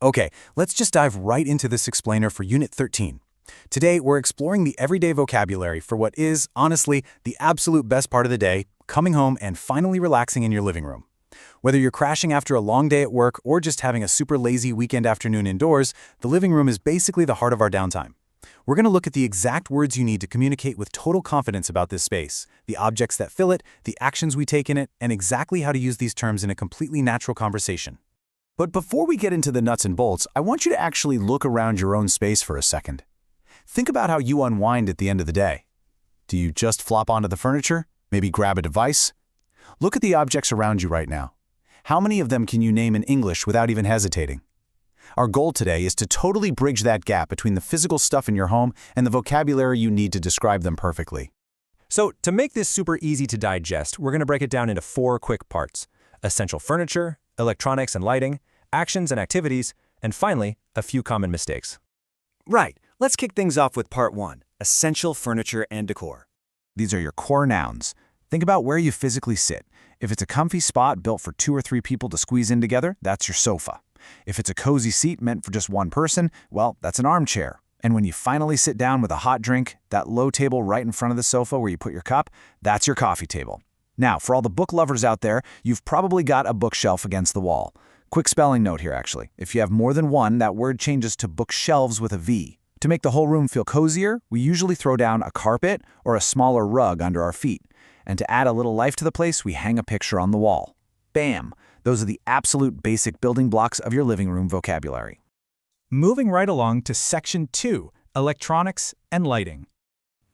Okay, let's just dive right into this explainer for Unit 13. Today, we're exploring the everyday vocabulary for what is, honestly, the absolute best part of the day, coming home and finally relaxing in your living room. Whether you're crashing after a long day at work or just having a super lazy weekend afternoon indoors, the living room is basically the heart of our downtime. We're going to look at the exact words you need to communicate with total confidence about this space, the objects that fill it, the actions we take in it, and exactly how to use these terms in a completely natural conversation. But before we get into the nuts and bolts, I want you to actually look around your own space for a second. Think about how you unwind at the end of the day. Do you just flop onto the furniture? Maybe grab a device? Look at the objects around you right now. How many of them can you name in English without even hesitating? Our goal today is to totally bridge that gap between the physical stuff in your home and the vocabulary you need to describe them perfectly. So, to make this super easy to digest, we're going to break it down into 4 quick parts: essential furniture, electronics and lighting, actions and activities, and finally, a few common mistakes. Right, let's kick things off with part 1, essential furniture and decor. These are your core nouns. Think about where you physically sit. If it's a comfy spot built for 2 or 3 people to squeeze in together, that's your sofa. If it's a cozy seat meant for just one person, well, that's an armchair. And when you finally sit down with a hot drink, that low table right in front of the sofa where you put your cup, that's your coffee table. Now, for all the book lovers out there, you've probably got a bookshelf against the wall. Quick spelling note here, actually. If you have more than one, that word changes to bookshelves with a V. To make the whole room feel cozier, we usually throw down a carpet or a smaller rug under our feet. And to add a little life to the place, we hang a picture on the wall. Bam! Those are the absolute basic building blocks of your living room vocabulary. Moving right along to Section 2, Electronics and Lighting.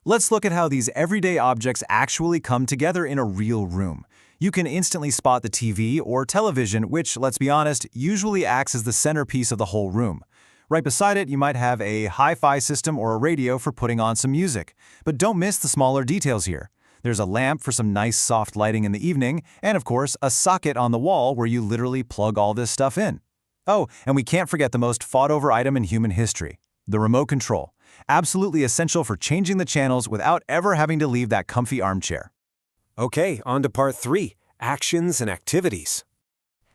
Let's look at how these everyday objects actually come together in a real room. You can instantly spot the TV or television, which, let's be honest, usually acts as the centerpiece of the whole room. Right beside it, you might have a hi-fi system or a radio for putting on some music. But don't miss the smaller details here. There's a lamp for some nice soft lighting in the evening, and of course, a socket on the wall where you literally plug all this stuff in. Oh, and we can't forget the most fought-over item in human history, the remote control. Absolutely essential for changing the channels without ever having to leave that comfy armchair. Okay, on to part 3, actions and activities.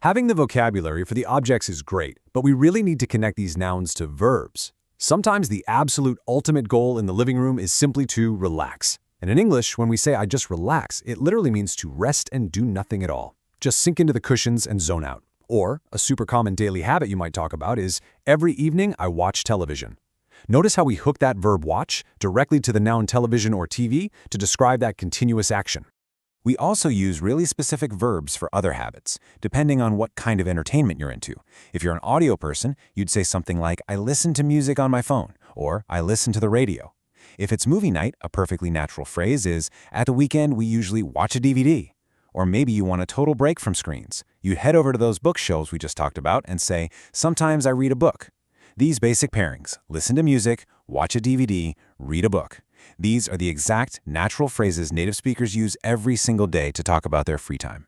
Having the vocabulary for the objects is great, but we really need to connect these nouns to verbs. Sometimes the absolute ultimate goal in the living room is simply to relax. And in English, when we say I just relax, it literally means to rest and do nothing at all. Just sink into the cushions and zone out. Or, a super common daily habit you might talk about is, every evening I watch television. Notice how we hook that verb watch directly to the noun television or TV to describe that continuous action. We also use really specific verbs for other habits, depending on what kind of entertainment you're into. If you're an audio person, you'd say something like, I listen to music on my phone, or I listen to the radio. If it's movie night, a perfectly natural phrase is, at the weekend we usually watch a DVD. Or maybe you want a total break from screens. You'd head over to those bookshelves we just talked about and say, sometimes I read a book. These basic pairings, listen to music, watch a DVD, read a book. These are the exact, natural phrases native speakers use every single day to talk about their free time.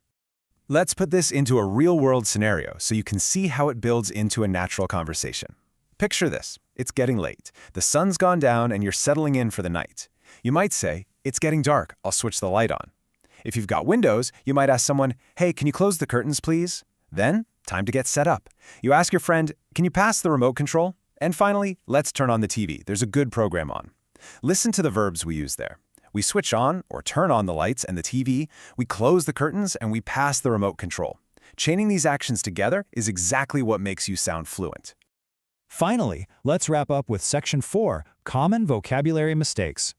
Let's put this into a real-world scenario so you can see how it builds into a natural conversation. Picture this. It's getting late. The sun's gone down and you're settling in for the night. You might say, it's getting dark, I'll switch the light on. If you've got windows, you might ask someone, hey, can you close the curtains, please? Then, time to get set up. You ask your friend, can you pass the remote control? And finally, let's turn on the TV. There's a good program on. Listen to the verbs we use there. We switch on or turn on the lights and the TV, we close the curtains, and we pass the remote control. Chaining these actions together is exactly what makes you sound fluent. Finally, let's wrap up with Section 4, Common Vocabulary Mistakes.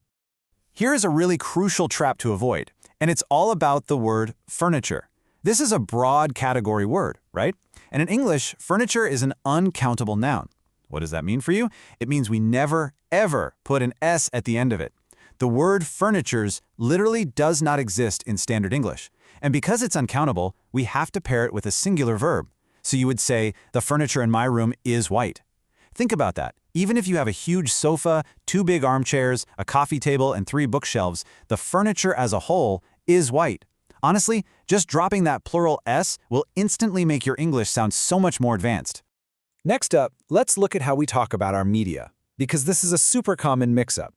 Here is a really crucial trap to avoid, and it's all about the word furniture. This is a broad category word, right? And in English, furniture is an uncountable noun. What does that mean for you? It means we never, ever put an S at the end of it. The word furnitures literally does not exist in standard English. And because it's uncountable, we have to pair it with a singular verb. So you would say, the furniture in my room is white. Think about that. Even if you have a huge sofa, 2 big armchairs, a coffee table, and 3 bookshelves, the furniture as a whole is white. Honestly, just dropping that plural S will instantly make your English sound so much more advanced. Next up, let's look at how we talk about our media, because this is a super common mix-up.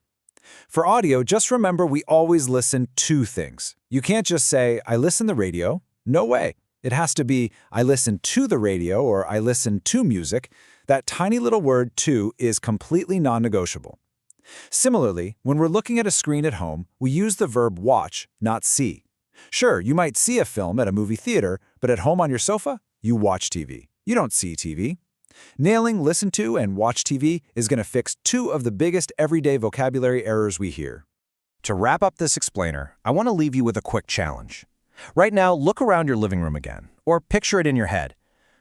For audio, just remember we always listen to things. You can't just say, I listen to the radio. No way. It has to be, I listen to the radio or I listen to music. That tiny little word to is completely non-negotiable. Similarly, when we're looking at a screen at home, we use the verb watch, not see. Sure, you might see a film at a movie theater, but at home on your sofa, you watch TV. You don't see TV. Nailing listen to and watch TV is going to fix two of the biggest everyday vocabulary errors we hear. To wrap up this explainer, I want to leave you with a quick challenge. Right now, look around your living room again, or picture it in your head.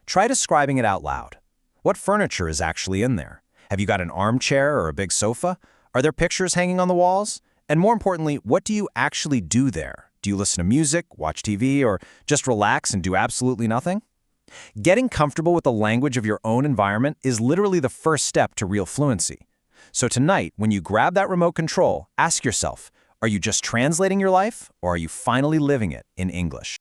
Try describing it out loud. What furniture is actually in there? Have you got an armchair or a big sofa? Are there pictures hanging on the walls? And more importantly, what do you actually do there? Do you listen to music, watch TV, or just relax and do absolutely nothing? Getting comfortable with the language of your own environment is literally the first step to real fluency. So tonight, when you grab that remote control, ask yourself, are you just translating your life, or are you finally living it in English?